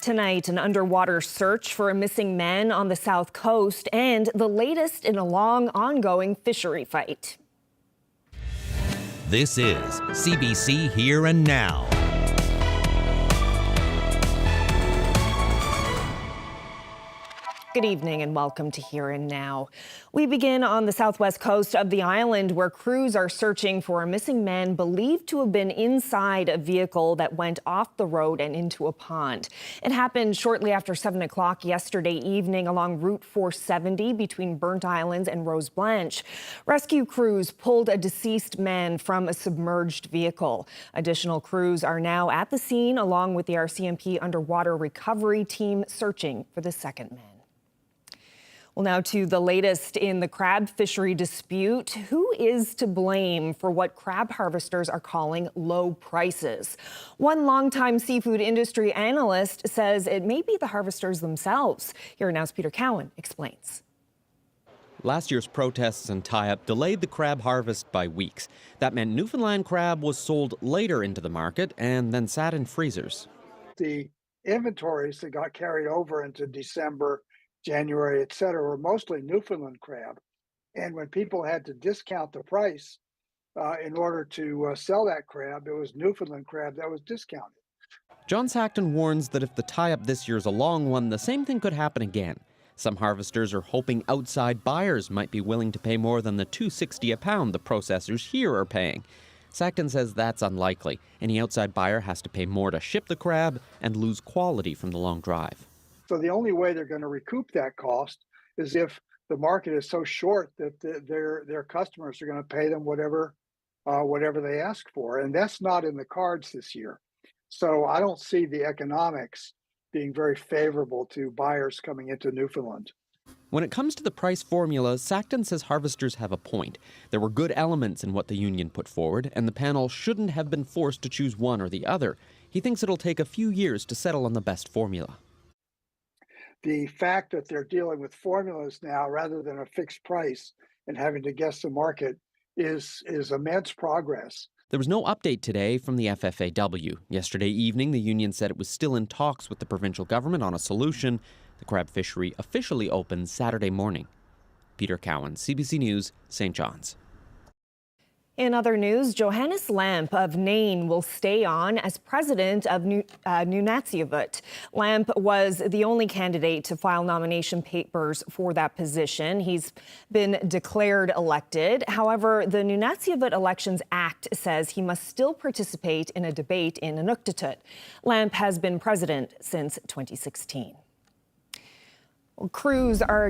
Tonight, an underwater search for a missing man on the south coast and the latest in a long, ongoing fishery fight. This is CBC Here and Now. Good evening and welcome to Here and Now. We begin on the southwest coast of the island where crews are searching for a missing man believed to have been inside a vehicle that went off the road and into a pond. It happened shortly after 7 o'clock yesterday evening along Route 470 between Burnt Islands and Rose Blanche. Rescue crews pulled a deceased man from a submerged vehicle. Additional crews are now at the scene along with the RCMP underwater recovery team searching for the second man. Well, now to the latest in the crab fishery dispute. Who is to blame for what crab harvesters are calling low prices? One longtime seafood industry analyst says it may be the harvesters themselves. Here Now's Peter Cowan explains. Last year's protests and tie-up delayed the crab harvest by weeks. That meant Newfoundland crab was sold later into the market and then sat in freezers. The inventories that got carried over into December, January, et cetera, were mostly Newfoundland crab. And when people had to discount the price in order to sell that crab, it was Newfoundland crab that was discounted. John Sackton warns that if the tie-up this year is a long one, the same thing could happen again. Some harvesters are hoping outside buyers might be willing to pay more than the $2.60 a pound the processors here are paying. Sackton says that's unlikely. Any outside buyer has to pay more to ship the crab and lose quality from the long drive. So the only way they're going to recoup that cost is if the market is so short that their customers are going to pay them whatever they ask for, and that's not in the cards this year. So I don't see the economics being very favorable to buyers coming into Newfoundland. When it comes to the price formula, Sackton says harvesters have a point. There were good elements in what the union put forward, and the panel shouldn't have been forced to choose one or the other. He thinks it'll take a few years to settle on the best formula. The fact that they're dealing with formulas now rather than a fixed price and having to guess the market is immense progress. There was no update today from the FFAW. Yesterday evening, the union said it was still in talks with the provincial government on a solution. The crab fishery officially opens Saturday morning. Peter Cowan, CBC News, St. John's. In other news, Johannes Lamp of Nain will stay on as president of Nunatsiavut. Lamp was the only candidate to file nomination papers for that position. He's been declared elected. However, the Nunatsiavut Elections Act says he must still participate in a debate in Inuktitut. Lamp has been president since 2016. Well, crews are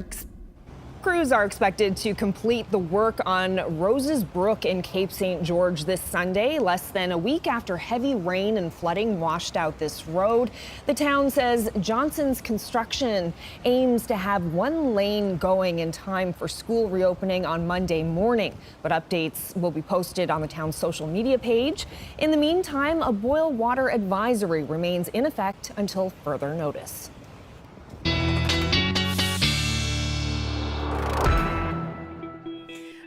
expected to complete the work on Roses Brook in Cape St. George this Sunday, less than a week after heavy rain and flooding washed out this road. The town says Johnson's Construction aims to have one lane going in time for school reopening on Monday morning, but updates will be posted on the town's social media page. In the meantime, a boil water advisory remains in effect until further notice.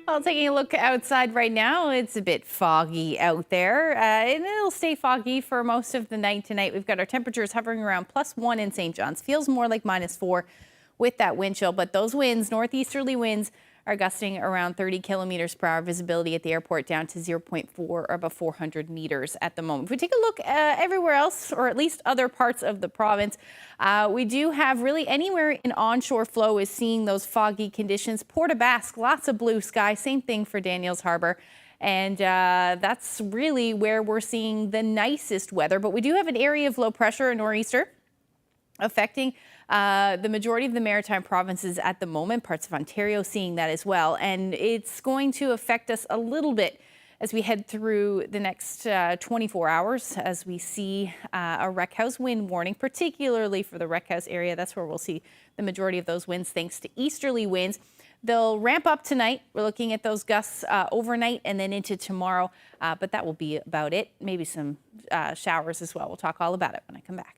Well, taking a look outside right now, it's a bit foggy out there, and it'll stay foggy for most of the night tonight. We've got our temperatures hovering around +1 in St. John's. Feels more like -4 with that wind chill, but those winds, northeasterly winds, are gusting around 30 kilometers per hour. Visibility at the airport down to 0.4 or above 400 meters at the moment. If we take a look everywhere else, or at least other parts of the province, we do have really anywhere in onshore flow is seeing those foggy conditions. Port aux Basques, lots of blue sky. Same thing for Daniels Harbour. And that's really where we're seeing the nicest weather. But we do have an area of low pressure, a nor'easter, affecting the majority of the maritime provinces at the moment. Parts of Ontario seeing that as well. And it's going to affect us a little bit as we head through the next 24 hours as we see a wreck house wind warning, particularly for the wreck house area. That's where we'll see the majority of those winds thanks to easterly winds. They'll ramp up tonight. We're looking at those gusts overnight and then into tomorrow, but that will be about it. Maybe some showers as well. We'll talk all about it when I come back.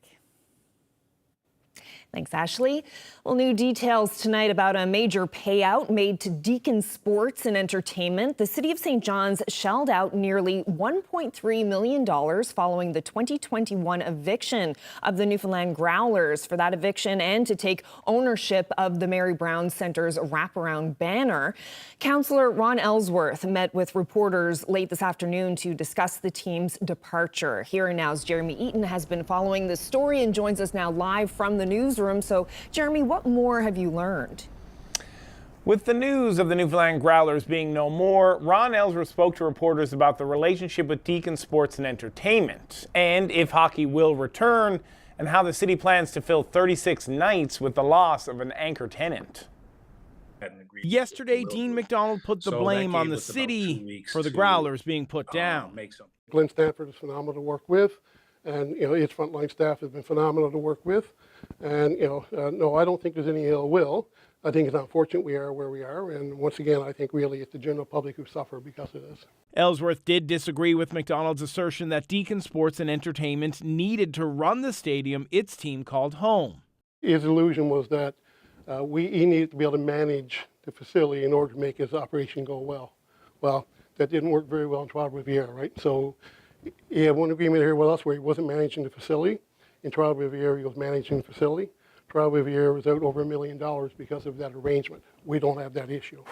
Thanks, Ashley. Well, new details tonight about a major payout made to Deacon Sports and Entertainment. The City of St. John's shelled out nearly $1.3 million following the 2021 eviction of the Newfoundland Growlers. For that eviction and to take ownership of the Mary Brown Centre's wraparound banner, Councillor Ron Ellsworth met with reporters late this afternoon to discuss the team's departure. Here and Now's Jeremy Eaton has been following the story and joins us now live from the newsroom. So, Jeremy, what more have you learned? With the news of the Newfoundland Growlers being no more, Ron Ellsworth spoke to reporters about the relationship with Deacon Sports and Entertainment and if hockey will return and how the city plans to fill 36 nights with the loss of an anchor tenant. Yesterday, Dean McDonald put the blame on the city for the Growlers being put down. Glenn Stanford is phenomenal to work with, and his frontline staff has been phenomenal to work with. And no, I don't think there's any ill will. I think it's unfortunate we are where we are, and once again, I think really it's the general public who suffer because of this. Ellsworth did disagree with McDonald's assertion that Deacon Sports and Entertainment needed to run the stadium its team called home. His illusion was that he needed to be able to manage the facility in order to make his operation go well. Well, that didn't work very well in Trois-Rivières, right? So he had one agreement here with us where he wasn't managing the facility. In Trois-Rivières, he was managing the facility. Trois-Rivières was out over $1 million because of that arrangement. We don't have that issue.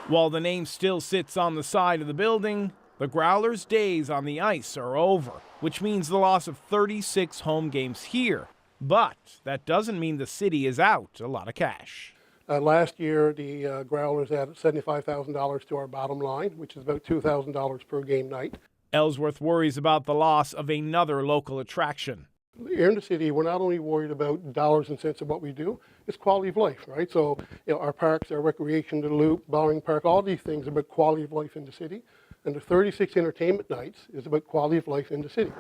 While the name still sits on the side of the building, the Growlers' days on the ice are over, which means the loss of 36 home games here. But that doesn't mean the city is out a lot of cash. Last year, the Growlers added $75,000 to our bottom line, which is about $2,000 per game night. Ellsworth worries about the loss of another local attraction. Here in the city, we're not only worried about dollars and cents of what we do, it's quality of life, right? So, our parks, our recreation, the Loop, Bowling Park, all these things are about quality of life in the city. And the 36 entertainment nights is about quality of life in the city.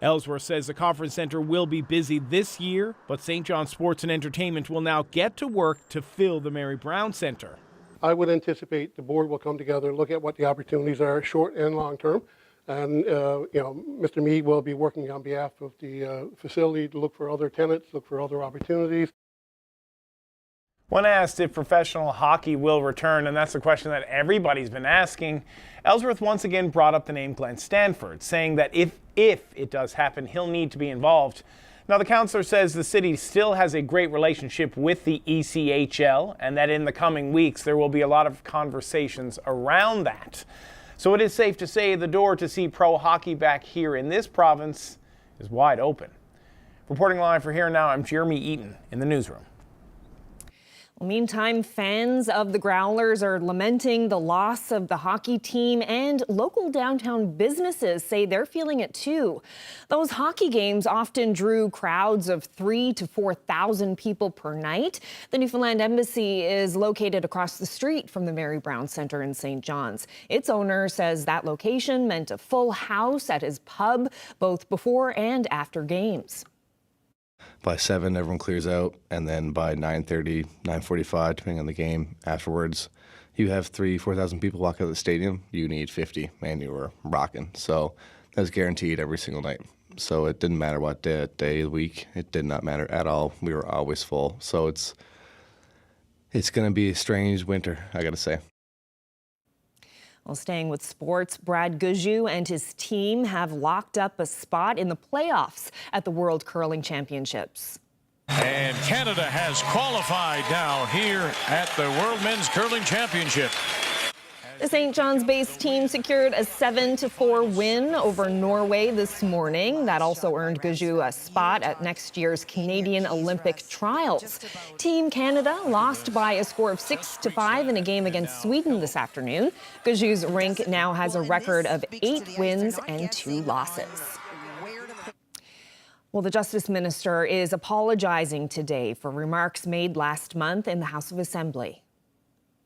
Ellsworth says the conference center will be busy this year, but St. John's Sports and Entertainment will now get to work to fill the Mary Brown Center. I would anticipate the board will come together and look at what the opportunities are, short and long term. And, Mr. Meade will be working on behalf of the facility to look for other tenants, look for other opportunities. When asked if professional hockey will return, and that's the question that everybody's been asking, Ellsworth once again brought up the name Glenn Stanford, saying that if it does happen, he'll need to be involved. Now, the councillor says the city still has a great relationship with the ECHL and that in the coming weeks there will be a lot of conversations around that. So it is safe to say the door to see pro hockey back here in this province is wide open. Reporting live for Here and Now, I'm Jeremy Eaton in the newsroom. Meantime, fans of the Growlers are lamenting the loss of the hockey team, and local downtown businesses say they're feeling it too. Those hockey games often drew crowds of 3,000 to 4,000 people per night. The Newfoundland Embassy is located across the street from the Mary Brown Centre in St. John's. Its owner says that location meant a full house at his pub, both before and after games. By 7, everyone clears out, and then by 9:30, 9:45, depending on the game, afterwards, you have 4,000 people walk out of the stadium. You need 50, and you were rocking. So that was guaranteed every single night. So it didn't matter what day of the week. It did not matter at all. We were always full. So it's going to be a strange winter, I got to say. Well, staying with sports, Brad Gujou and his team have locked up a spot in the playoffs at the World Curling Championships. And Canada has qualified now here at the World Men's Curling Championship. The St. John's-based team secured a 7-4 win over Norway this morning. That also earned Gujou a spot at next year's Canadian Olympic trials. Team Canada lost by a score of 6-5 in a game against Sweden this afternoon. Gujou's rink now has a record of 8 wins and 2 losses. Well, the Justice Minister is apologizing today for remarks made last month in the House of Assembly.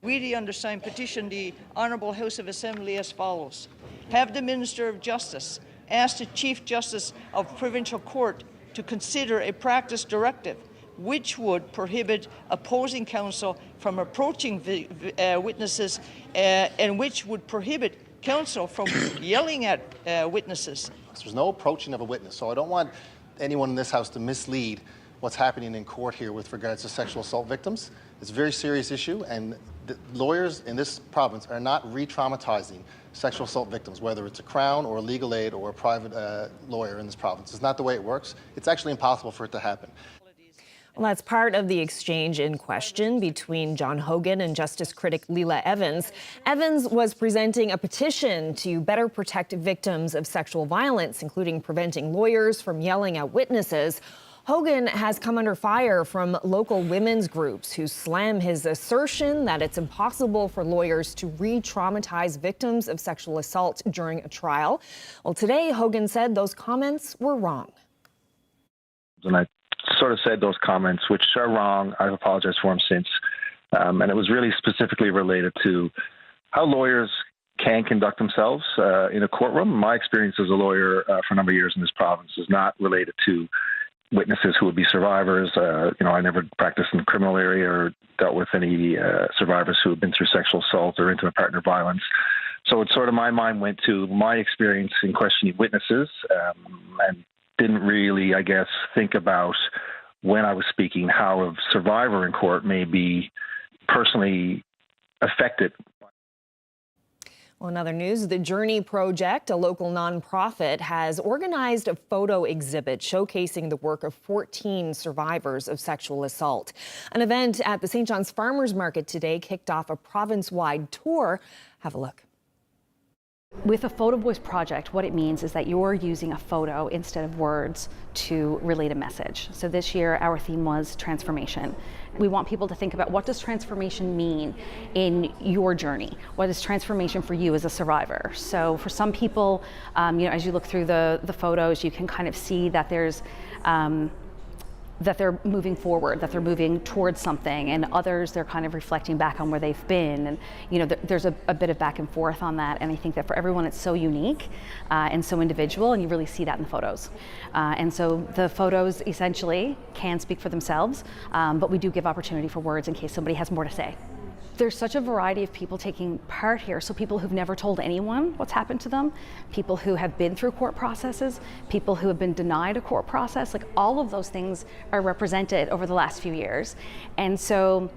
We, the undersigned, petition the Honourable House of Assembly as follows. Have the Minister of Justice ask the Chief Justice of Provincial Court to consider a practice directive which would prohibit opposing counsel from approaching witnesses and which would prohibit counsel from yelling at witnesses. There's no approaching of a witness, so I don't want anyone in this House to mislead what's happening in court here with regards to sexual assault victims. It's a very serious issue, and the lawyers in this province are not re-traumatizing sexual assault victims, whether it's a Crown or a legal aid or a private lawyer in this province. It's not the way it works. It's actually impossible for it to happen. Well, that's part of the exchange in question between John Hogan and justice critic Leila Evans. Evans was presenting a petition to better protect victims of sexual violence, including preventing lawyers from yelling at witnesses. Hogan has come under fire from local women's groups who slam his assertion that it's impossible for lawyers to re-traumatize victims of sexual assault during a trial. Well, today, Hogan said those comments were wrong. And I sort of said those comments, which are wrong. I've apologized for them since. And it was really specifically related to how lawyers can conduct themselves in a courtroom. My experience as a lawyer for a number of years in this province is not related to witnesses who would be survivors. I never practiced in the criminal area or dealt with any survivors who have been through sexual assault or intimate partner violence. So it's sort of my mind went to my experience in questioning witnesses and didn't really, I guess, think about when I was speaking how a survivor in court may be personally affected. Well, in other news, the Journey Project, a local nonprofit, has organized a photo exhibit showcasing the work of 14 survivors of sexual assault. An event at the St. John's Farmers Market today kicked off a province-wide tour. Have a look. With a photo voice project, what it means is that you're using a photo instead of words to relate a message. So this year, our theme was transformation. We want people to think about, what does transformation mean in your journey? What is transformation for you as a survivor? So for some people, as you look through the photos, you can kind of see that there's that they're moving forward, that they're moving towards something, and others they're kind of reflecting back on where they've been, and there's a bit of back and forth on that. And I think that for everyone it's so unique and so individual, and you really see that in the photos. And so the photos essentially can speak for themselves, but we do give opportunity for words in case somebody has more to say. There's such a variety of people taking part here. So people who've never told anyone what's happened to them, people who have been through court processes, people who have been denied a court process, like all of those things are represented over the last few years. And so,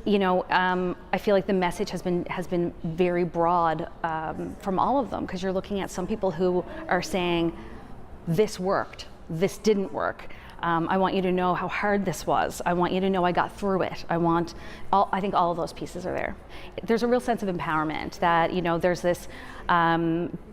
I feel like the message has been very broad from all of them, because you're looking at some people who are saying, this worked, this didn't work. I want you to know how hard this was. I want you to know I got through it. I think all of those pieces are there. There's a real sense of empowerment that, there's this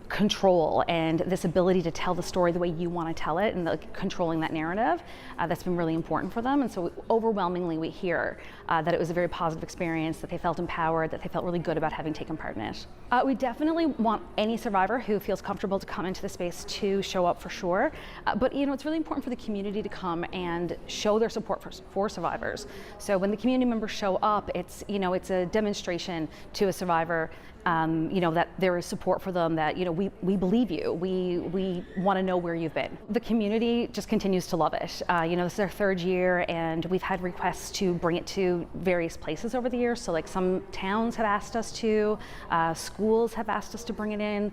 control and this ability to tell the story the way you want to tell it, and controlling that narrative. That's been really important for them. And so overwhelmingly we hear that it was a very positive experience, that they felt empowered, that they felt really good about having taken part in it. We definitely want any survivor who feels comfortable to come into the space to show up, for sure. But it's really important for the community to come and show their support for survivors. So when the community members show up, it's a demonstration to a survivor that there is support for them, that we believe you, we want to know where you've been. The community just continues to love it. This is our third year, and we've had requests to bring it to various places over the years. So like some towns have asked us to, schools have asked us to bring it in,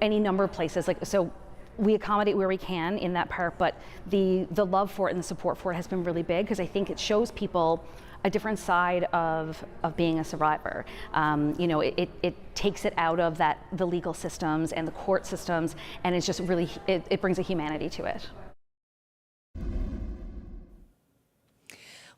any number of places. So we accommodate where we can in that part, but the love for it and the support for it has been really big, because I think it shows people a different side of being a survivor. It takes it out of the legal systems and the court systems, and it's just really, it brings a humanity to it.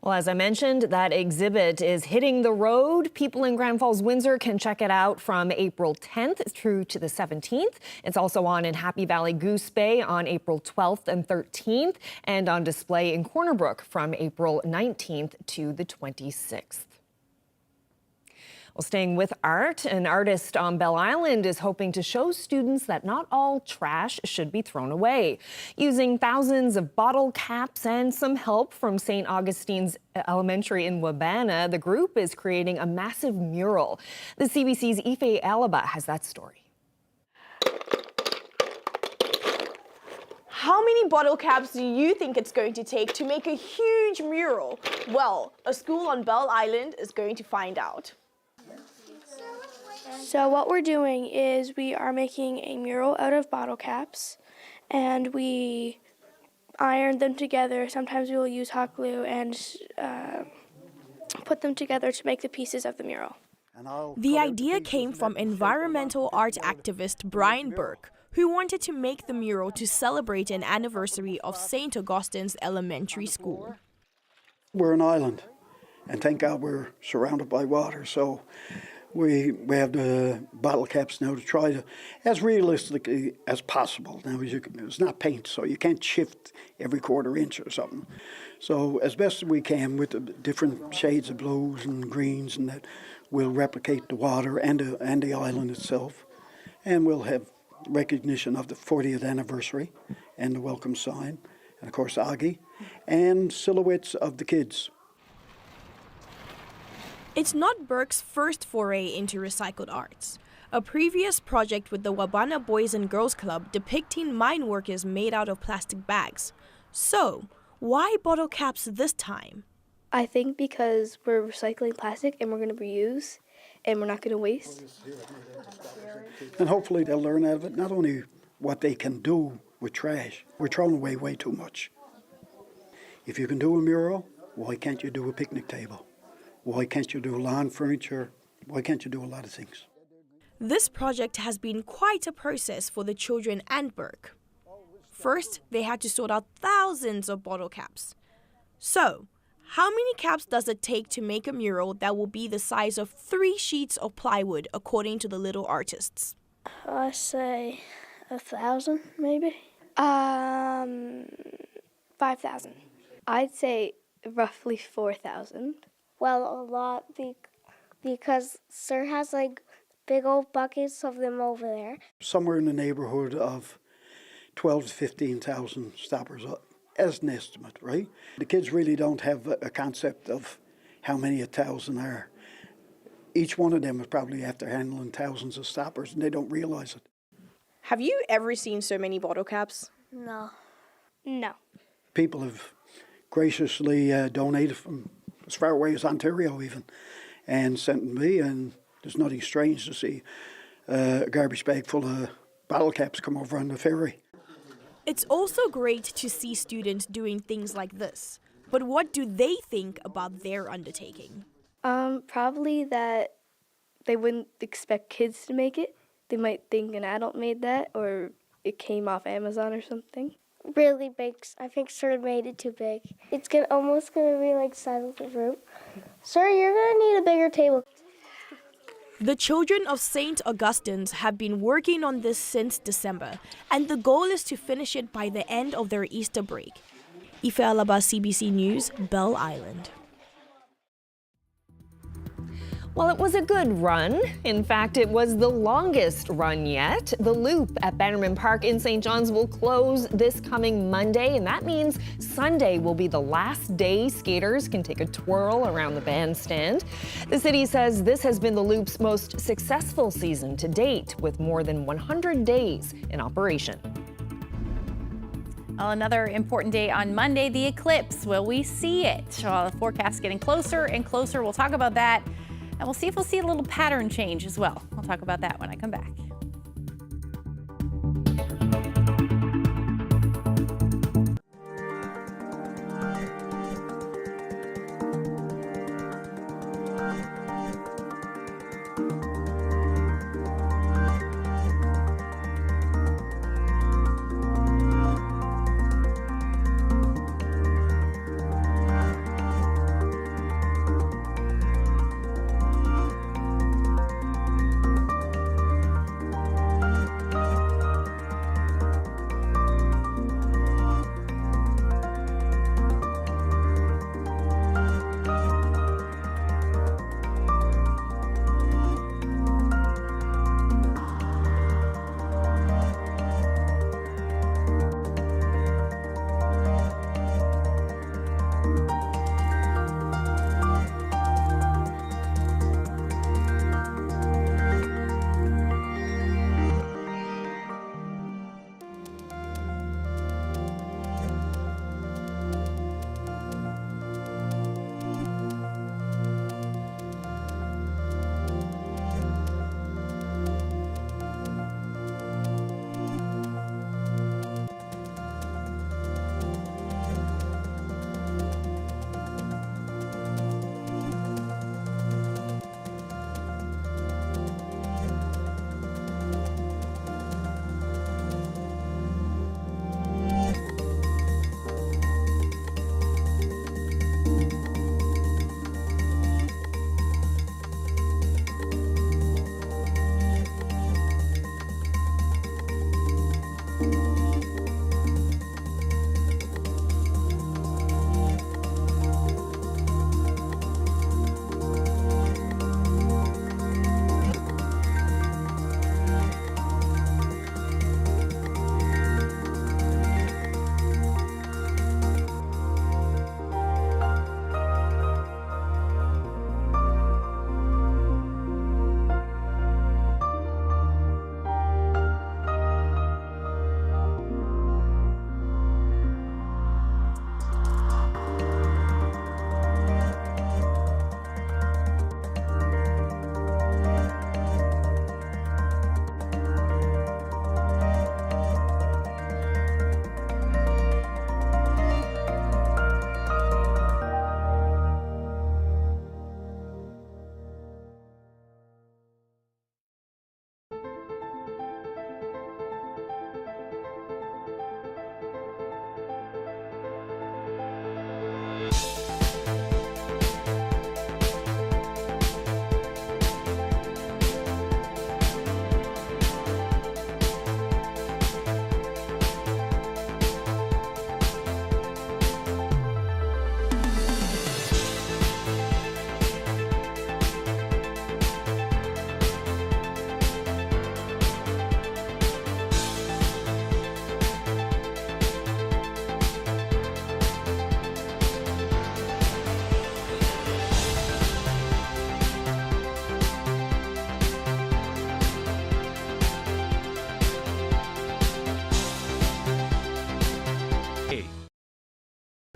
Well, as I mentioned, that exhibit is hitting the road. People in Grand Falls, Windsor can check it out from April 10th through to the 17th. It's also on in Happy Valley Goose Bay on April 12th and 13th, and on display in Corner Brook from April 19th to the 26th. Well, staying with art, an artist on Bell Island is hoping to show students that not all trash should be thrown away. Using thousands of bottle caps and some help from St. Augustine's Elementary in Wabana, the group is creating a massive mural. The CBC's Ife Alaba has that story. How many bottle caps do you think it's going to take to make a huge mural? Well, a school on Bell Island is going to find out. So what we're doing is we are making a mural out of bottle caps, and we iron them together. Sometimes we will use hot glue and put them together to make the pieces of the mural. The idea came from environmental art activist Brian Burke, who wanted to make the mural to celebrate an anniversary of St. Augustine's Elementary School. We're an island, and thank God we're surrounded by water, so we have the bottle caps now to try to, as realistically as possible. Now, it's not paint, so you can't shift every quarter inch or something. So as best as we can with the different shades of blues and greens, and that we'll replicate the water and the island itself. And we'll have recognition of the 40th anniversary and the welcome sign, and of course Augie, and silhouettes of the kids. It's not Burke's first foray into recycled arts. A previous project with the Wabana Boys and Girls Club depicting mine workers made out of plastic bags. So, why bottle caps this time? I think because we're recycling plastic and we're going to reuse and we're not going to waste. And hopefully they'll learn out of it not only what they can do with trash. We're throwing away way too much. If you can do a mural, why can't you do a picnic table? Why can't you do lawn furniture? Why can't you do a lot of things? This project has been quite a process for the children and Burke. First, they had to sort out thousands of bottle caps. So, how many caps does it take to make a mural that will be the size of 3 sheets of plywood, according to the little artists? I say 1,000, maybe. 5,000. I'd say roughly 4,000. Well, a lot because Sir has like big old buckets of them over there. Somewhere in the neighborhood of 12,000 to 15,000 stoppers as an estimate, right? The kids really don't have a concept of how many 1,000 are. Each one of them is probably after handling thousands of stoppers, and they don't realize it. Have you ever seen so many bottle caps? No. People have graciously donated from as far away as Ontario even, and sent me, and there's nothing strange to see a garbage bag full of bottle caps come over on the ferry. It's also great to see students doing things like this. But what do they think about their undertaking? Probably that they wouldn't expect kids to make it. They might think an adult made that, or it came off Amazon or something. Really big. I think Sir made it too big. It's almost gonna be like side of the room. Sir, you're gonna need a bigger table. The children of St. Augustine's have been working on this since December, and the goal is to finish it by the end of their Easter break. Ife Alaba, CBC News, Bell Island. Well, it was a good run. In fact, it was the longest run yet. The loop at Bannerman Park in St. John's will close this coming Monday, and that means Sunday will be the last day skaters can take a twirl around the bandstand. The city says this has been the loop's most successful season to date, with more than 100 days in operation. Well, another important day on Monday, the eclipse. Will we see it? Well, the forecast getting closer and closer. We'll talk about that. And we'll see if we'll see a little pattern change as well. I'll talk about that when I come back.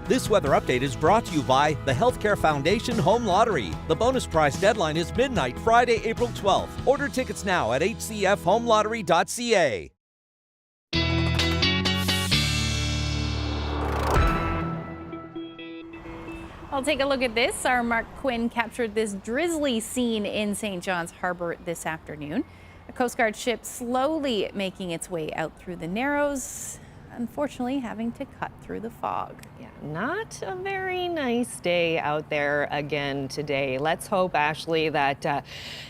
This weather update is brought to you by the Healthcare Foundation Home Lottery. The bonus prize deadline is midnight, Friday, April 12th. Order tickets now at hcfhomelottery.ca. I'll take a look at this. Our Mark Quinn captured this drizzly scene in St. John's Harbor this afternoon. A Coast Guard ship slowly making its way out through the Narrows, unfortunately having to cut through the fog. Yeah, not a very nice day out there again today. Let's hope, Ashley, that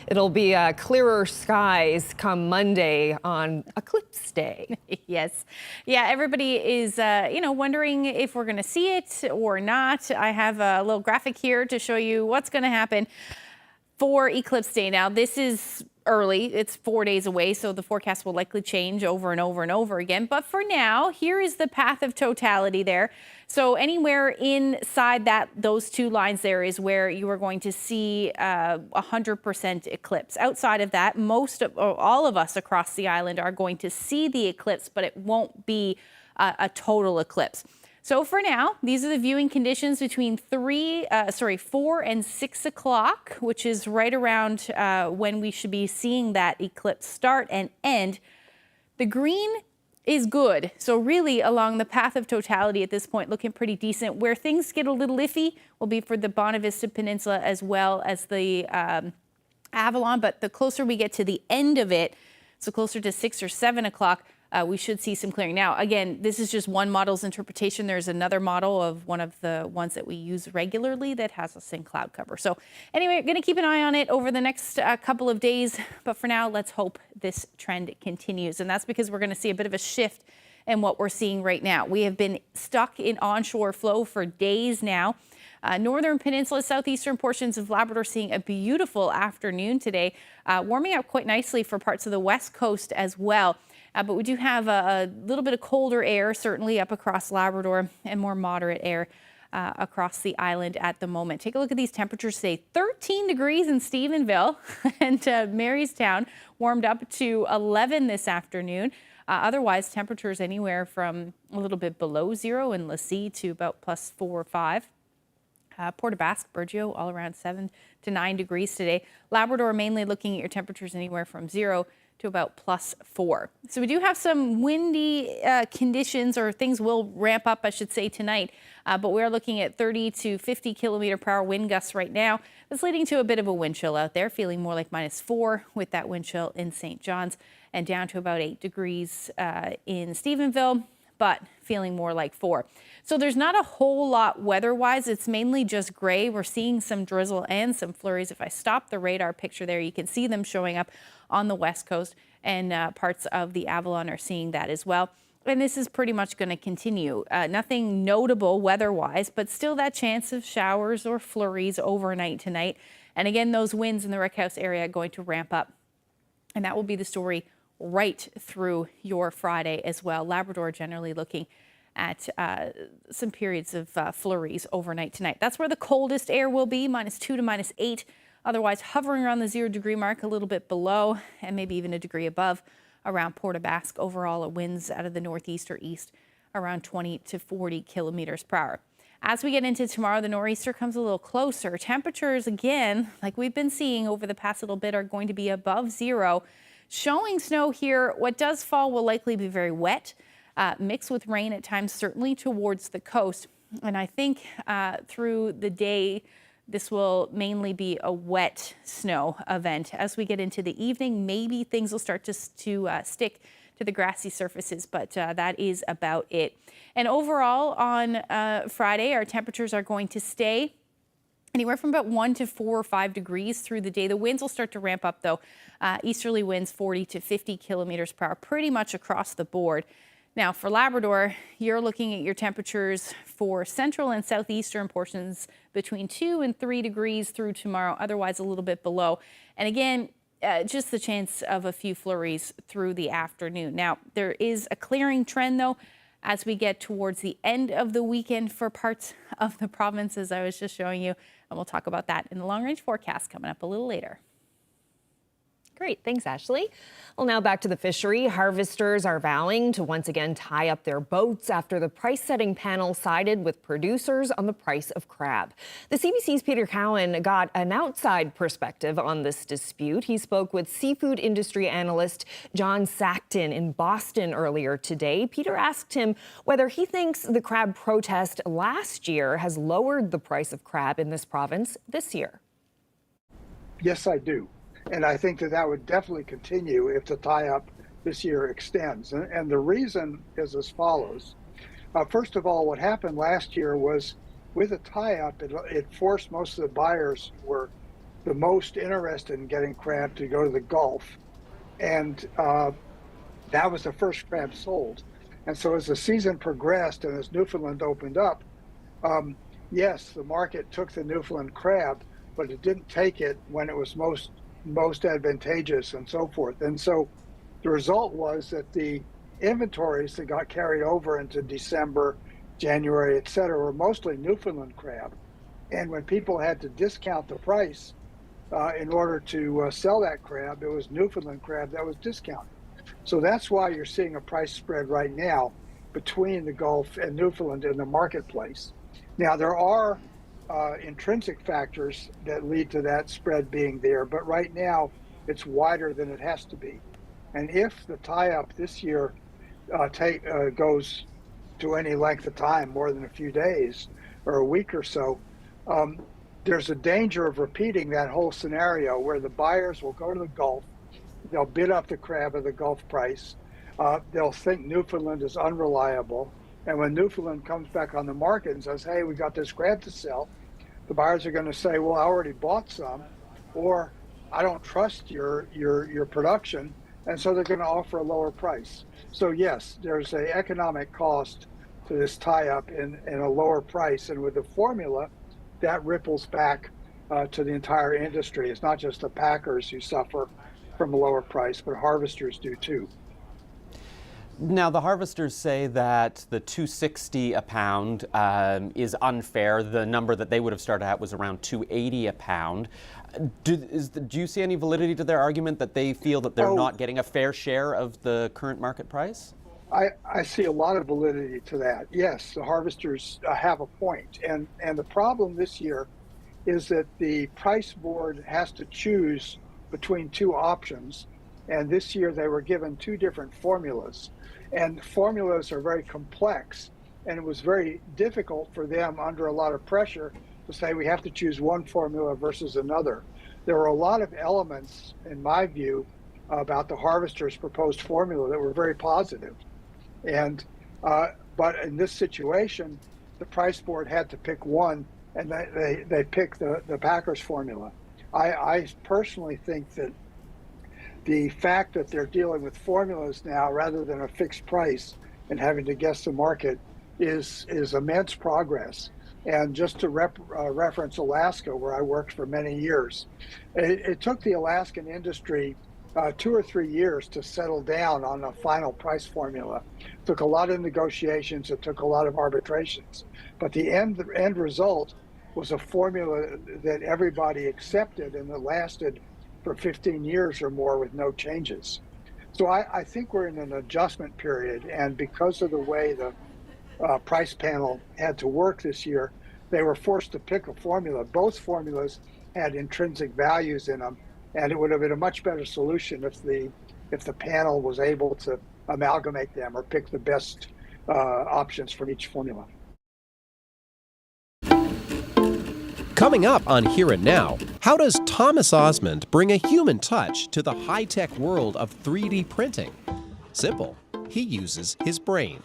it'll be clearer skies come Monday on Eclipse Day. Yes. Yeah, everybody is, wondering if we're going to see it or not. I have a little graphic here to show you what's going to happen for Eclipse Day. Now, this is early. It's 4 days away, so the forecast will likely change over and over and over again. But for now, here is the path of totality there. So anywhere inside those two lines there is where you are going to see 100% eclipse. Outside of that, all of us across the island are going to see the eclipse, but it won't be a total eclipse. So for now, these are the viewing conditions between 4 and 6 o'clock, which is right around when we should be seeing that eclipse start and end. The green is good. So really along the path of totality at this point, looking pretty decent. Where things get a little iffy will be for the Bonavista Peninsula as well as the Avalon. But the closer we get to the end of it, so closer to 6 or 7 o'clock, we should see some clearing. Now, again, this is just one model's interpretation. There's another model of one of the ones that we use regularly that has a thin cloud cover. So anyway, going to keep an eye on it over the next couple of days. But for now, let's hope this trend continues. And that's because we're going to see a bit of a shift in what we're seeing right now. We have been stuck in onshore flow for days now. Northern Peninsula, southeastern portions of Labrador seeing a beautiful afternoon today, warming up quite nicely for parts of the west coast as well. But we do have a little bit of colder air, certainly up across Labrador, and more moderate air across the island at the moment. Take a look at these temperatures today. 13 degrees in Stephenville and Marystown, warmed up to 11 this afternoon. Otherwise, temperatures anywhere from a little bit below zero in Lassie to about +4 or 5. Port aux Basques, Burgeo, all around 7 to 9 degrees today. Labrador mainly looking at your temperatures anywhere from 0 to about +4. So we do have some windy conditions, or things will ramp up, I should say, tonight. But we're looking at 30 to 50 kilometer per hour wind gusts right now. That's leading to a bit of a wind chill out there, feeling more like -4 with that wind chill in St. John's, and down to about 8 degrees in Stephenville, but feeling more like 4. So there's not a whole lot weather-wise. It's mainly just gray. We're seeing some drizzle and some flurries. If I stop the radar picture there, you can see them showing up on the west coast, and parts of the Avalon are seeing that as well. And this is pretty much going to continue. Nothing notable weather-wise, but still that chance of showers or flurries overnight tonight. And again, those winds in the Rickhouse area are going to ramp up. And that will be the story right through your Friday as well. Labrador generally looking at some periods of flurries overnight tonight. That's where the coldest air will be, -2 to -8. Otherwise, hovering around the 0 degree mark, a little bit below, and maybe even a degree above around Port aux Basques. Overall, winds out of the northeast or east around 20 to 40 kilometers per hour. As we get into tomorrow, the nor'easter comes a little closer. Temperatures, again, like we've been seeing over the past little bit, are going to be above 0. Showing snow here. What does fall will likely be very wet, mixed with rain at times, certainly towards the coast. And I think through the day, this will mainly be a wet snow event. As we get into the evening, maybe things will start to stick to the grassy surfaces, but that is about it. And overall on Friday, our temperatures are going to stay anywhere from about 1 to 4 or 5 degrees through the day. The winds will start to ramp up though. Easterly winds 40 to 50 kilometers per hour, pretty much across the board. Now for Labrador, you're looking at your temperatures for central and southeastern portions between 2 and 3 degrees through tomorrow, otherwise a little bit below. And again, just the chance of a few flurries through the afternoon. Now, there is a clearing trend though as we get towards the end of the weekend for parts of the province, as I was just showing you. And we'll talk about that in the long range forecast coming up a little later. Great, thanks, Ashley. Well, now back to the fishery. Harvesters are vowing to once again tie up their boats after the price-setting panel sided with producers on the price of crab. The CBC's Peter Cowan got an outside perspective on this dispute. He spoke with seafood industry analyst John Sackton in Boston earlier today. Peter asked him whether he thinks the crab protest last year has lowered the price of crab in this province this year. Yes, I do. And I think that would definitely continue if the tie-up this year extends. And the reason is as follows. First of all, what happened last year was with a tie-up, it forced most of the buyers who were the most interested in getting crab to go to the Gulf. And that was the first crab sold. And so as the season progressed and as Newfoundland opened up, yes, the market took the Newfoundland crab, but it didn't take it when it was most advantageous and so forth. And so the result was that the inventories that got carried over into December, January, et cetera, were mostly Newfoundland crab. And when people had to discount the price in order to sell that crab, it was Newfoundland crab that was discounted. So that's why you're seeing a price spread right now between the Gulf and Newfoundland in the marketplace. Now, there are intrinsic factors that lead to that spread being there, but right now it's wider than it has to be. And if the tie-up this year goes to any length of time, more than a few days or a week or so, there's a danger of repeating that whole scenario where the buyers will go to the Gulf, they'll bid up the crab at the Gulf price, they'll think Newfoundland is unreliable, and when Newfoundland comes back on the market and says, hey, we got this crab to sell, the buyers are going to say, well, I already bought some, or I don't trust your production, and so they're going to offer a lower price. So yes, there's an economic cost to this tie-up in a lower price, and with the formula, that ripples back to the entire industry. It's not just the packers who suffer from a lower price, but harvesters do too. Now, the harvesters say that the $2.60 a pound is unfair. The number that they would have started at was around $2.80 a pound. Do you see any validity to their argument that they feel that they're not getting a fair share of the current market price? I see a lot of validity to that. Yes, the harvesters have a point. And the problem this year is that the price board has to choose between two options. And this year they were given two different formulas. And formulas are very complex, and it was very difficult for them under a lot of pressure to say we have to choose one formula versus another. There were a lot of elements, in my view, about the harvester's proposed formula that were very positive. And but in this situation, the price board had to pick one, and they picked the packers formula. I personally think that the fact that they're dealing with formulas now rather than a fixed price and having to guess the market is immense progress. And just to reference Alaska, where I worked for many years, it took the Alaskan industry 2 or 3 years to settle down on a final price formula. It took a lot of negotiations, it took a lot of arbitrations, but the end result was a formula that everybody accepted and that lasted for 15 years or more with no changes. So I think we're in an adjustment period, and because of the way the price panel had to work this year, they were forced to pick a formula. Both formulas had intrinsic values in them, and it would have been a much better solution if the panel was able to amalgamate them or pick the best options from each formula. Coming up on Here and Now, how does Thomas Osmond bring a human touch to the high-tech world of 3D printing? Simple. He uses his brain.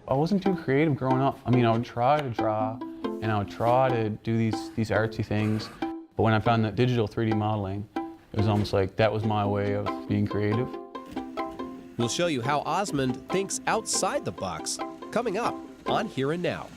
I wasn't too creative growing up. I mean, I would try to draw, and I would try to do these artsy things. But when I found that digital 3D modeling, it was almost like that was my way of being creative. We'll show you how Osmond thinks outside the box, coming up on Here and Now.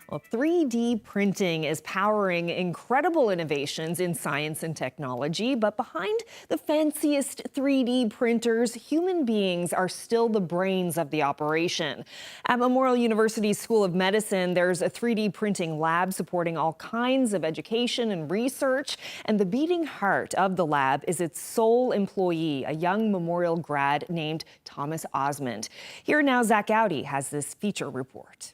Well, 3D printing is powering incredible innovations in science and technology, but behind the fanciest 3D printers, human beings are still the brains of the operation. At Memorial University's School of Medicine, there's a 3D printing lab supporting all kinds of education and research, and the beating heart of the lab is its sole employee, a young Memorial grad named Thomas Osmond. Here now, Zach Gowdy has this feature report.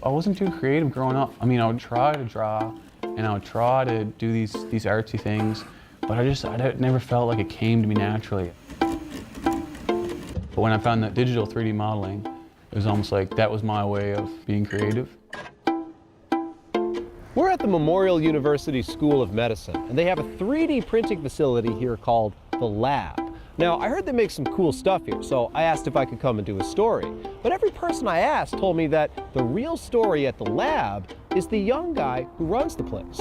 I wasn't too creative growing up. I mean, I would try to draw and I would try to do these artsy things, but I never felt like it came to me naturally. But when I found that digital 3D modeling, it was almost like that was my way of being creative. We're at the Memorial University School of Medicine, and they have a 3D printing facility here called the Lab. Now, I heard they make some cool stuff here, so I asked if I could come and do a story. But every person I asked told me that the real story at the lab is the young guy who runs the place.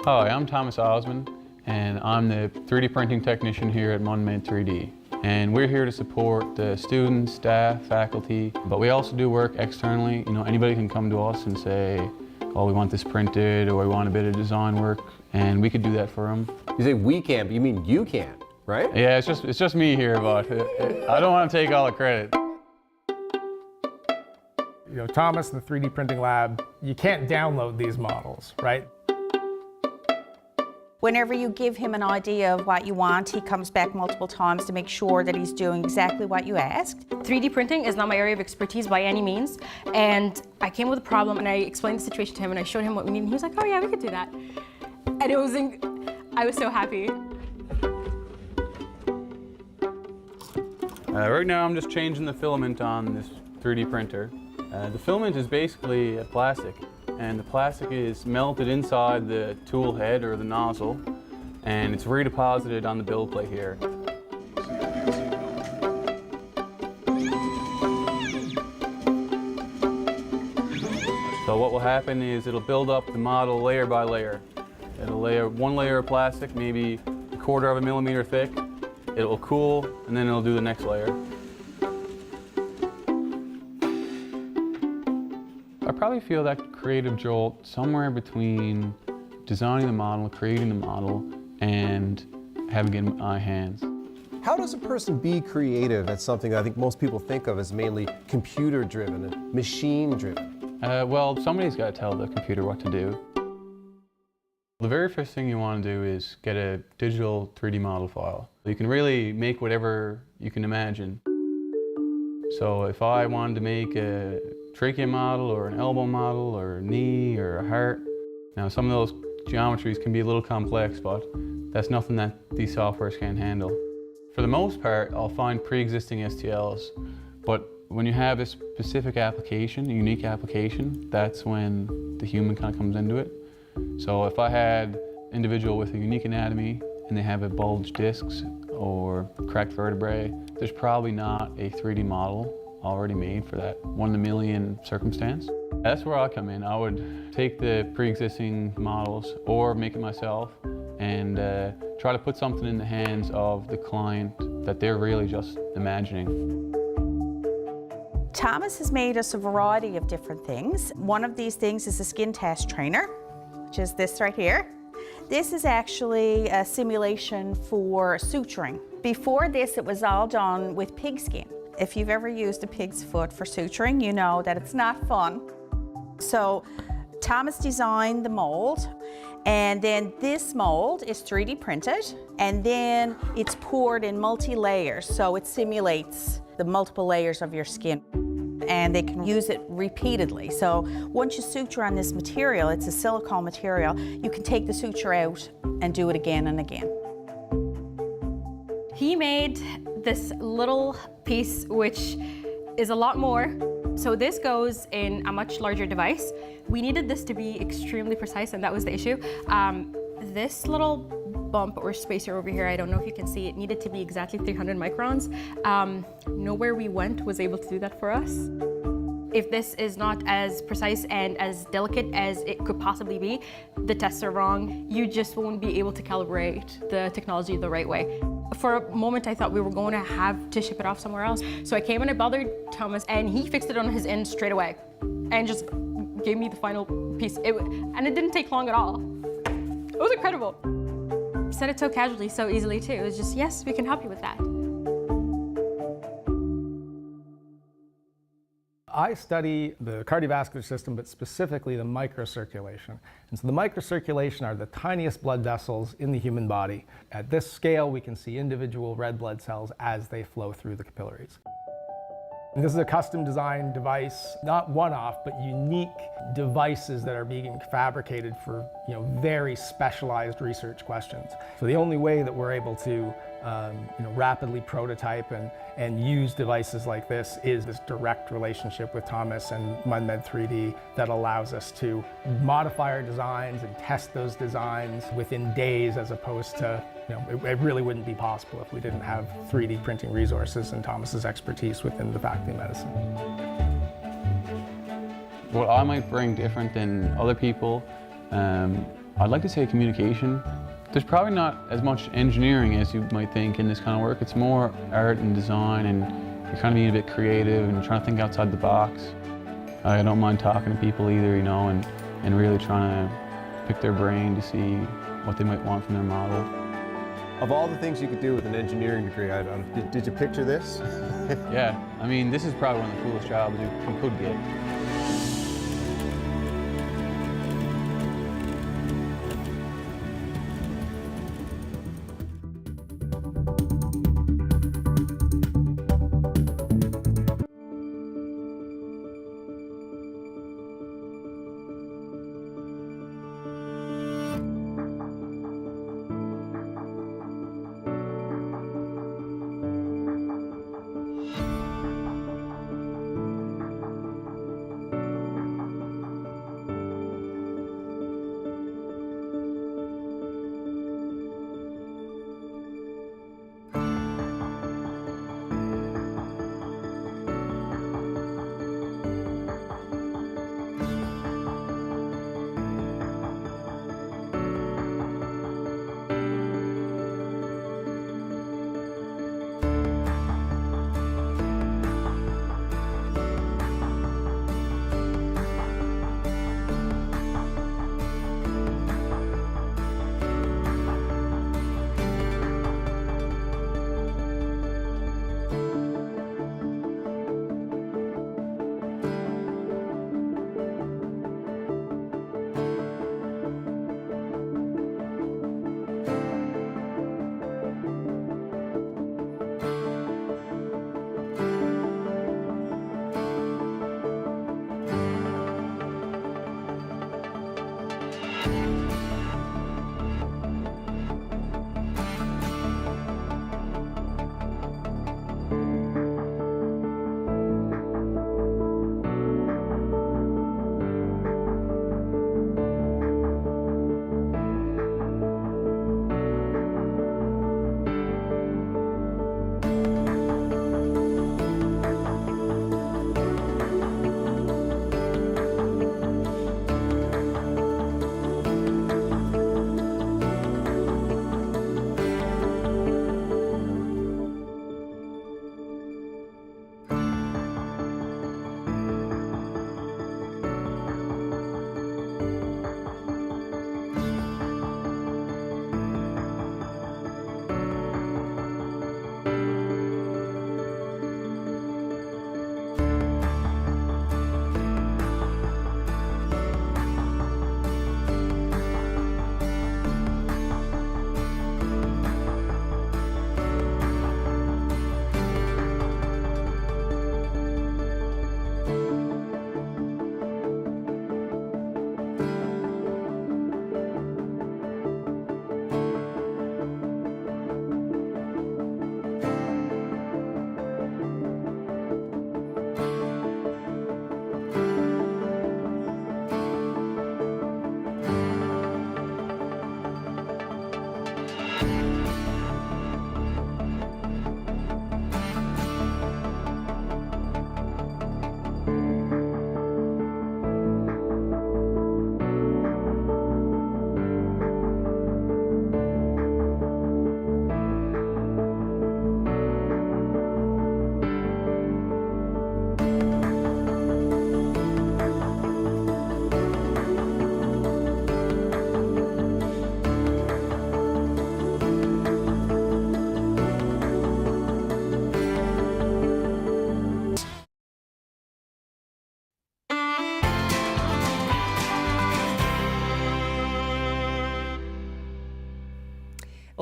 Hi, I'm Thomas Osmond, and I'm the 3D printing technician here at MunMed 3D. And we're here to support the students, staff, faculty, but we also do work externally. You know, anybody can come to us and say, oh, we want this printed, or we want a bit of design work, and we could do that for them. You say we can't, but you mean you can't, right? Yeah, it's just me here, but I don't want to take all the credit. You know, Thomas in the 3D printing lab, you can't download these models, right? Whenever you give him an idea of what you want, he comes back multiple times to make sure that he's doing exactly what you asked. 3D printing is not my area of expertise by any means, and I came with a problem and I explained the situation to him and I showed him what we need, and he was like, oh yeah, we could do that. And I was so happy. Right now I'm just changing the filament on this 3D printer. The filament is basically a plastic, and the plastic is melted inside the tool head or the nozzle, and it's redeposited on the build plate here. So what will happen is it'll build up the model layer by layer. It'll layer one layer of plastic, maybe 1/4 of a millimeter thick. It will cool, and then it'll do the next layer. I probably feel that creative jolt somewhere between designing the model, creating the model, and having it in my hands. How does a person be creative at something that I think most people think of as mainly computer-driven and machine-driven? Well, somebody's got to tell the computer what to do. The very first thing you want to do is get a digital 3D model file. You can really make whatever you can imagine. So if I wanted to make a trachea model or an elbow model or a knee or a heart, now some of those geometries can be a little complex, but that's nothing that these softwares can't handle. For the most part, I'll find pre-existing STLs, but when you have a specific application, a unique application, that's when the human kind of comes into it. So if I had an individual with a unique anatomy and they have a bulged discs or cracked vertebrae, there's probably not a 3D model already made for that 1 in a million circumstance. That's where I come in. I would take the pre-existing models or make it myself and try to put something in the hands of the client that they're really just imagining. Thomas has made us a variety of different things. One of these things is a skin test trainer, which is this right here. This is actually a simulation for suturing. Before this, it was all done with pig skin. If you've ever used a pig's foot for suturing, you know that it's not fun. So Thomas designed the mold, and then this mold is 3D printed, and then it's poured in multi-layers, so it simulates the multiple layers of your skin. And they can use it repeatedly. So once you suture on this material, it's a silicone material, you can take the suture out and do it again and again. He made this little piece, which is a lot more So this goes in a much larger device. We needed this to be extremely precise, and that was the issue. This little bump or spacer over here, I don't know if you can see it, needed to be exactly 300 microns. Nowhere we went was able to do that for us. If this is not as precise and as delicate as it could possibly be, the tests are wrong. You just won't be able to calibrate the technology the right way. For a moment, I thought we were going to have to ship it off somewhere else. So I came and I bothered Thomas, and he fixed it on his end straight away and just gave me the final piece. And it didn't take long at all. It was incredible. He said it so casually, so easily too. It was just, yes, we can help you with that. I study the cardiovascular system, but specifically the microcirculation. And so the microcirculation are the tiniest blood vessels in the human body. At this scale, we can see individual red blood cells as they flow through the capillaries. And this is a custom designed device, not one-off, but unique devices that are being fabricated for very specialized research questions. So the only way that we're able to rapidly prototype and use devices like this is this direct relationship with Thomas and MunMed 3D that allows us to modify our designs and test those designs within days, as opposed to, it really wouldn't be possible if we didn't have 3D printing resources and Thomas's expertise within the Faculty of Medicine. What I might bring different than other people, I'd like to say communication. There's probably not as much engineering as you might think in this kind of work. It's more art and design, and you're kind of being a bit creative and trying to think outside the box. I don't mind talking to people either, and really trying to pick their brain to see what they might want from their model. Of all the things you could do with an engineering degree, did you picture this? Yeah, I mean, this is probably one of the coolest jobs you could get.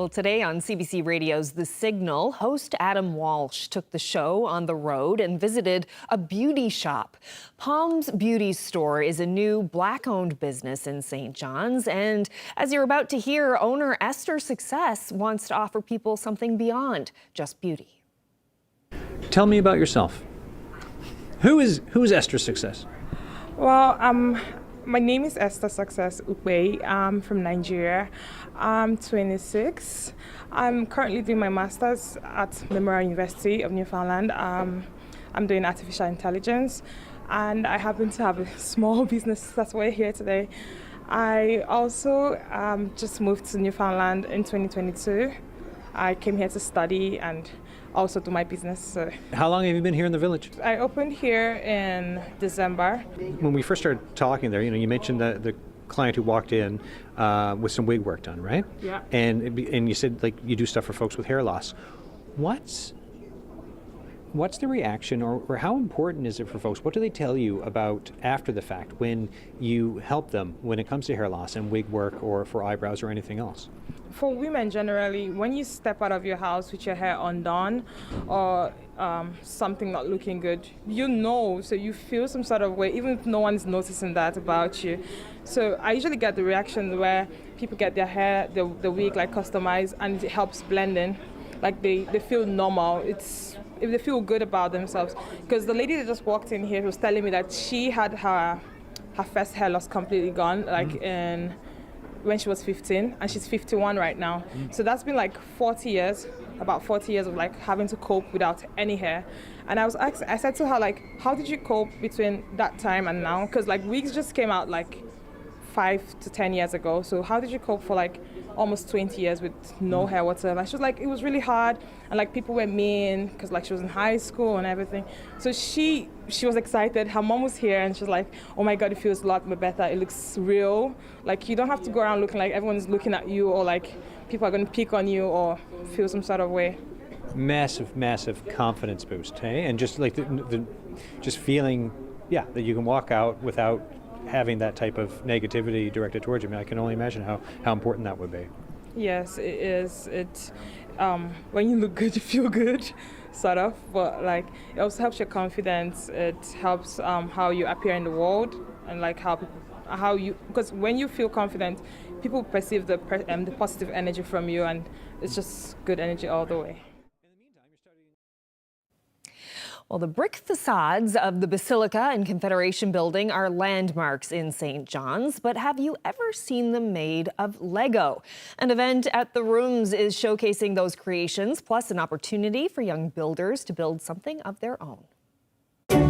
Well, today on CBC Radio's The Signal, host Adam Walsh took the show on the road and visited a beauty shop. Palm's Beauty Store is a new Black-owned business in St. John's, and as you're about to hear, owner Esther Success wants to offer people something beyond just beauty. Tell me about yourself. Who is Esther Success? Well, my name is Esther Success Ukwe. I'm from Nigeria. I'm 26. I'm currently doing my master's at Memorial University of Newfoundland. I'm doing artificial intelligence, and I happen to have a small business. That's why I'm here today. I also just moved to Newfoundland in 2022. I came here to study and also do my business. So. How long have you been here in the village? I opened here in December. When we first started talking there, you mentioned the client who walked in with some wig work done, right? Yeah. And you said like you do stuff for folks with hair loss. What's the reaction, or how important is it for folks? What do they tell you about after the fact when you help them when it comes to hair loss and wig work or for eyebrows or anything else? For women generally, when you step out of your house with your hair undone or something not looking good, so you feel some sort of way, even if no one's noticing that about you. So I usually get the reaction where people get their hair, the wig like customized, and it helps blending. Like they feel normal. If they feel good about themselves. Because the lady that just walked in here was telling me that she had her first hair loss completely gone, when she was 15, and she's 51 right now. So that's been like 40 years, about 40 years of like having to cope without any hair. And I said to her, like, how did you cope between that time and now? Because like wigs just came out like 5 to 10 years ago. So how did you cope for like almost 20 years with no hair whatsoever? She was like, it was really hard, and like people were mean because like she was in high school and everything. So she was excited. Her mom was here and she was like, oh my God, it feels a lot better. It looks real. Like you don't have to go around looking like everyone's looking at you, or like people are going to pick on you or feel some sort of way. Massive confidence boost, hey? And just like just feeling, that you can walk out without having that type of negativity directed towards you. I mean, I can only imagine how important that would be. Yes, it is. When you look good, you feel good, sort of. But like, it also helps your confidence. It helps how you appear in the world, and like how you, because when you feel confident, people perceive the positive energy from you, and it's just good energy all the way. Well, the brick facades of the Basilica and Confederation Building are landmarks in St. John's, but have you ever seen them made of Lego? An event at the Rooms is showcasing those creations, plus an opportunity for young builders to build something of their own. Most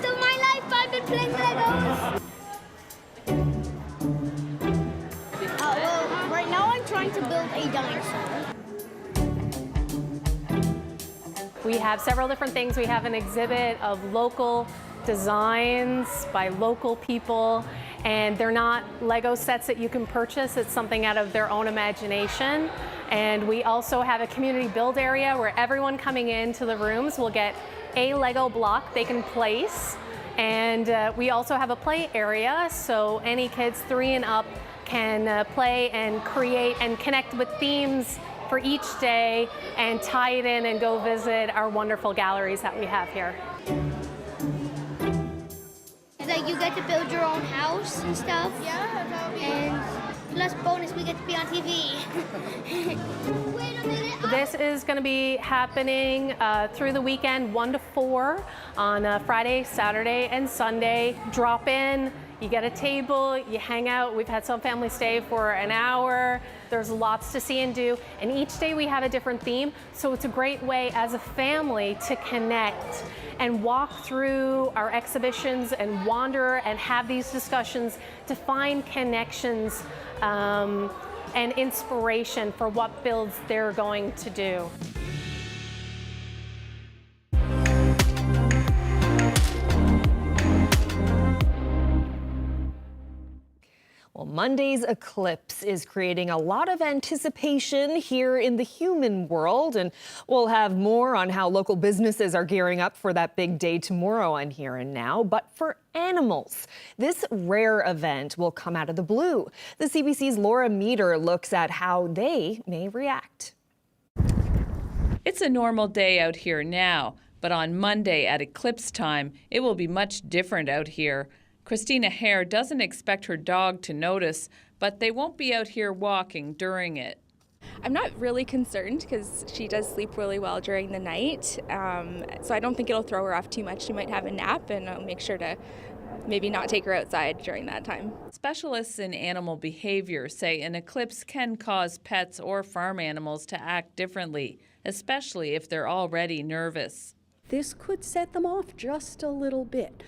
of my life I've been playing Legos. Well, right now I'm trying to build a dinosaur. We have several different things. We have an exhibit of local designs by local people, and they're not Lego sets that you can purchase. It's something out of their own imagination. And we also have a community build area where everyone coming into the Rooms will get a Lego block they can place. And we also have a play area, so any kids 3 and up can play and create and connect with themes for each day and tie it in and go visit our wonderful galleries that we have here. Like you get to build your own house and stuff. Yeah, that would be and plus bonus, we get to be on TV. Wait a minute. This is going to be happening through the weekend, 1 to 4 on Friday, Saturday, and Sunday. Drop in. You get a table, you hang out. We've had some families stay for an hour. There's lots to see and do. And each day we have a different theme. So it's a great way as a family to connect and walk through our exhibitions and wander and have these discussions to find connections and inspiration for what builds they're going to do. Well, Monday's eclipse is creating a lot of anticipation here in the human world, and we'll have more on how local businesses are gearing up for that big day tomorrow on Here and Now. But for animals, this rare event will come out of the blue. The CBC's Laura Meter looks at how they may react. It's a normal day out here now, but on Monday at eclipse time, it will be much different out here. Christina Hare doesn't expect her dog to notice, but they won't be out here walking during it. I'm not really concerned because she does sleep really well during the night, so I don't think it'll throw her off too much. She might have a nap, and I'll make sure to maybe not take her outside during that time. Specialists in animal behavior say an eclipse can cause pets or farm animals to act differently, especially if they're already nervous. This could set them off just a little bit.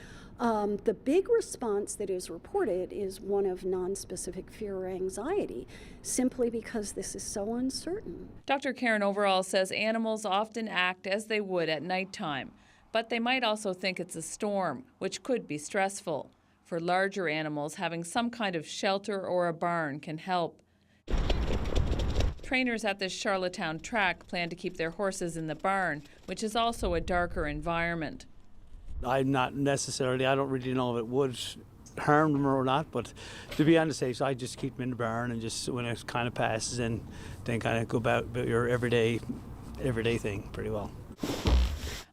The big response that is reported is one of nonspecific fear or anxiety, simply because this is so uncertain. Dr. Karen Overall says animals often act as they would at nighttime, but they might also think it's a storm, which could be stressful. For larger animals, having some kind of shelter or a barn can help. Trainers at this Charlottetown track plan to keep their horses in the barn, which is also a darker environment. I don't really know if it would harm them or not, but to be on the safe side, just keep them in the barn and just when it kind of passes in, then kind of go about your everyday thing pretty well.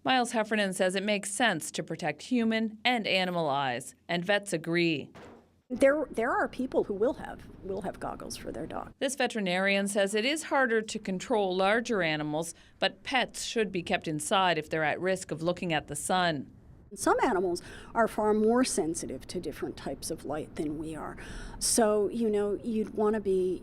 Miles Heffernan says it makes sense to protect human and animal eyes, and vets agree. There are people who will have goggles for their dog. This veterinarian says it is harder to control larger animals, but pets should be kept inside if they're at risk of looking at the sun. Some animals are far more sensitive to different types of light than we are. So, you'd want to be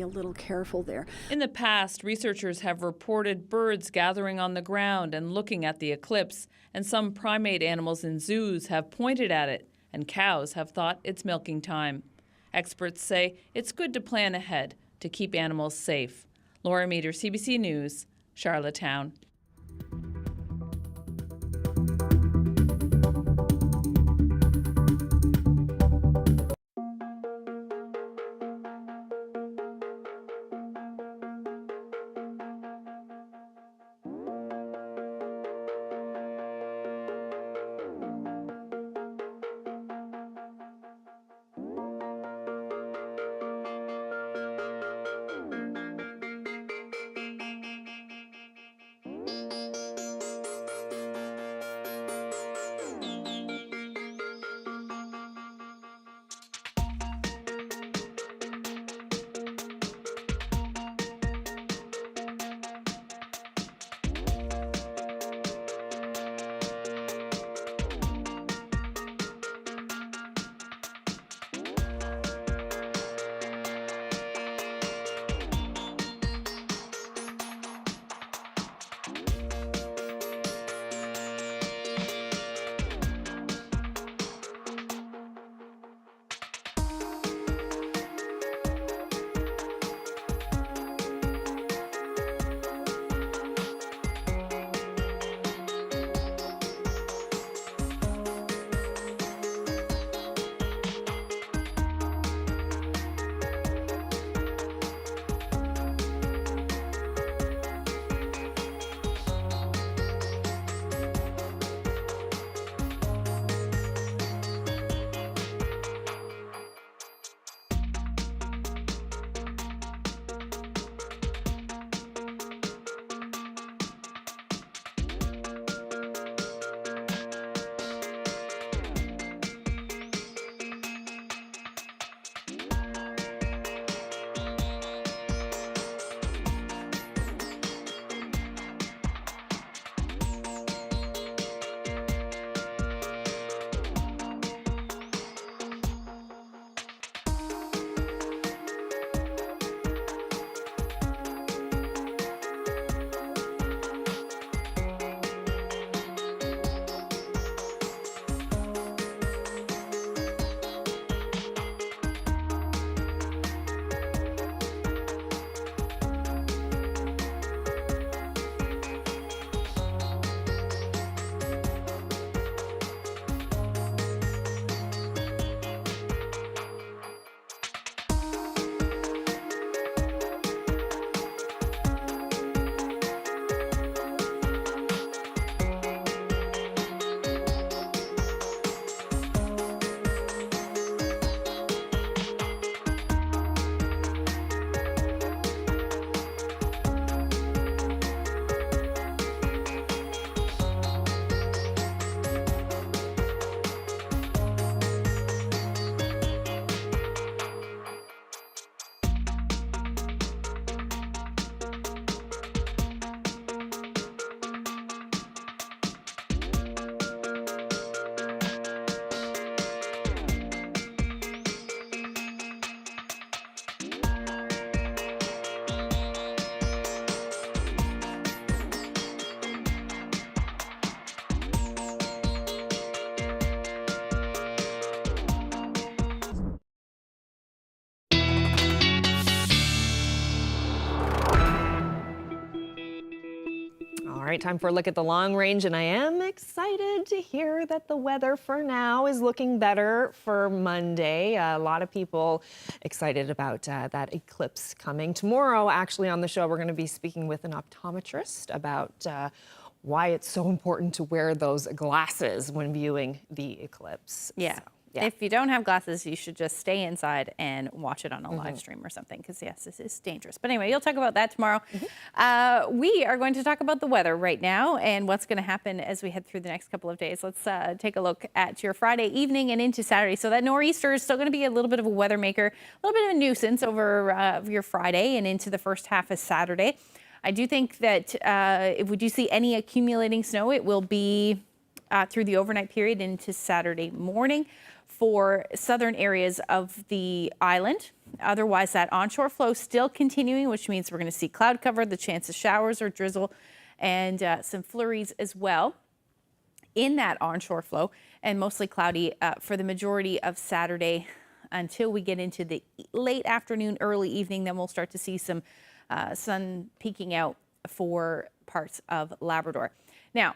a little careful there. In the past, researchers have reported birds gathering on the ground and looking at the eclipse, and some primate animals in zoos have pointed at it, and cows have thought it's milking time. Experts say it's good to plan ahead to keep animals safe. Laura Meter, CBC News, Charlottetown. All right, time for a look at the long range, and I am excited to hear that the weather for now is looking better for Monday. A lot of people excited about that eclipse coming. Tomorrow, actually, on the show, we're going to be speaking with an optometrist about why it's so important to wear those glasses when viewing the eclipse. Yeah. So, If you don't have glasses, you should just stay inside and watch it on a live stream or something, because yes, this is dangerous. But anyway, you'll talk about that tomorrow. We are going to talk about the weather right now and what's going to happen as we head through the next couple of days. Let's take a look at your Friday evening and into Saturday. So that nor'easter is still going to be a little bit of a weather maker, a little bit of a nuisance over your Friday and into the first half of Saturday. I do think that if we do see any accumulating snow, it will be through the overnight period into Saturday morning for southern areas of the island. Otherwise, that onshore flow still continuing, which means we're going to see cloud cover, the chance of showers or drizzle, and some flurries as well in that onshore flow, and mostly cloudy for the majority of Saturday until we get into the late afternoon, early evening. Then we'll start to see some sun peeking out for parts of Labrador. Now,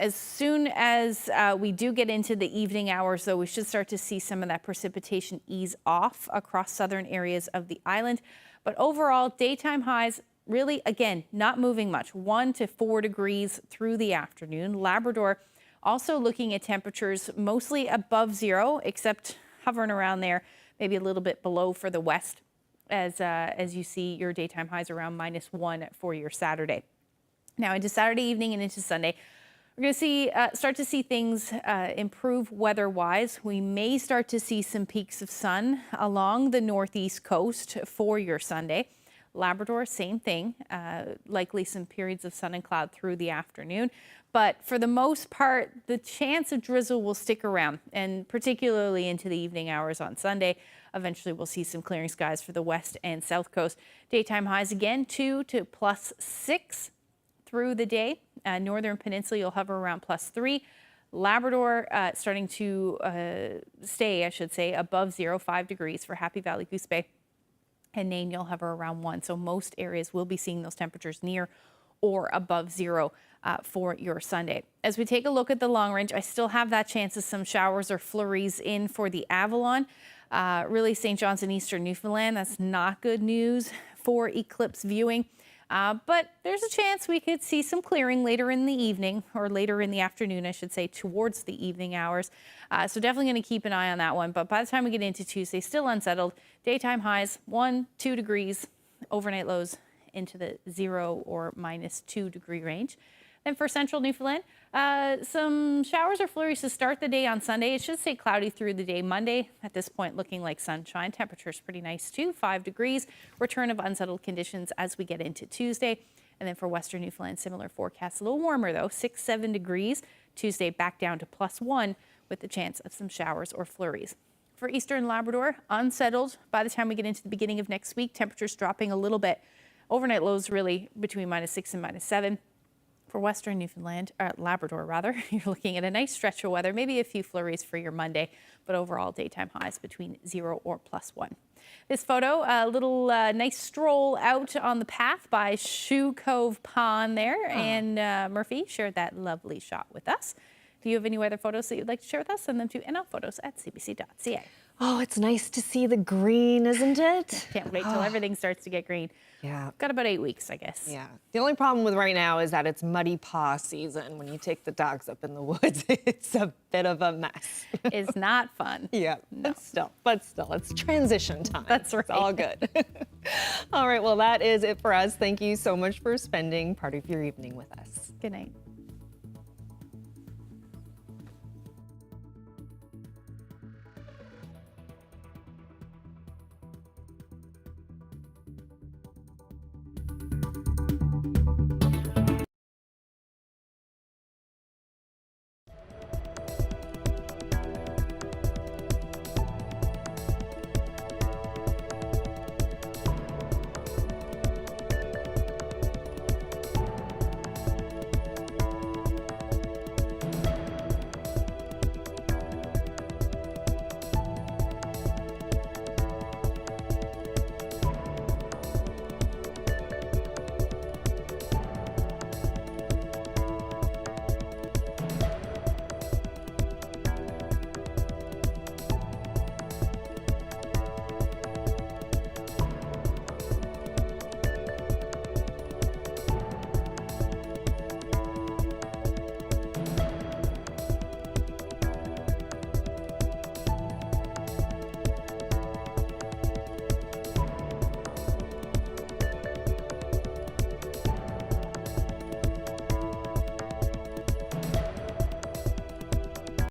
as soon as we do get into the evening hours, though, we should start to see some of that precipitation ease off across southern areas of the island. But overall, daytime highs really, again, not moving much, 1 to 4 degrees through the afternoon. Labrador also looking at temperatures mostly above zero, except hovering around there, maybe a little bit below for the west, as you see your daytime highs around -1 for your Saturday. Now into Saturday evening and into Sunday, we're going to see start to see things improve weather-wise. We may start to see some peaks of sun along the northeast coast for your Sunday. Labrador, same thing. Likely some periods of sun and cloud through the afternoon. But for the most part, the chance of drizzle will stick around, and particularly into the evening hours on Sunday. Eventually, we'll see some clearing skies for the west and south coast. Daytime highs again, 2 to +6 through the day. Northern Peninsula, you'll hover around +3. Labrador starting to stay, I should say, above 0, 5 degrees for Happy Valley, Goose Bay. And Nain, you'll hover around 1. So most areas will be seeing those temperatures near or above 0 for your Sunday. As we take a look at the long range, I still have that chance of some showers or flurries in for the Avalon. Really, St. John's and Eastern Newfoundland, that's not good news for eclipse viewing. But there's a chance we could see some clearing later in the evening, or later in the afternoon, I should say, towards the evening hours. So definitely going to keep an eye on that one. But by the time we get into Tuesday, still unsettled. Daytime highs, 1, 2 degrees. Overnight lows into the 0 or -2 degree range. Then for central Newfoundland, some showers or flurries to start the day on Sunday. It should stay cloudy through the day. Monday, at this point, looking like sunshine. Temperature's pretty nice too, 5 degrees. Return of unsettled conditions as we get into Tuesday. And then for western Newfoundland, similar forecast. A little warmer though, 6, 7 degrees. Tuesday back down to +1 with the chance of some showers or flurries. For eastern Labrador, unsettled by the time we get into the beginning of next week. Temperatures dropping a little bit. Overnight lows really between -6 and -7. For western Newfoundland, Labrador rather, you're looking at a nice stretch of weather, maybe a few flurries for your Monday, but overall daytime highs between 0 or +1. This photo, a little nice stroll out on the path by Shoe Cove Pond there, and Murphy shared that lovely shot with us. If you have any weather photos that you'd like to share with us, send them to nlphotos@cbc.ca. Oh, it's nice to see the green, isn't it? Can't wait till everything starts to get green. Yeah. Got about 8 weeks, I guess. Yeah. The only problem with right now is that it's muddy paw season. When you take the dogs up in the woods, it's a bit of a mess. It's not fun. Yeah. No. But still, it's transition time. That's right. It's all good. All right. Well, that is it for us. Thank you so much for spending part of your evening with us. Good night.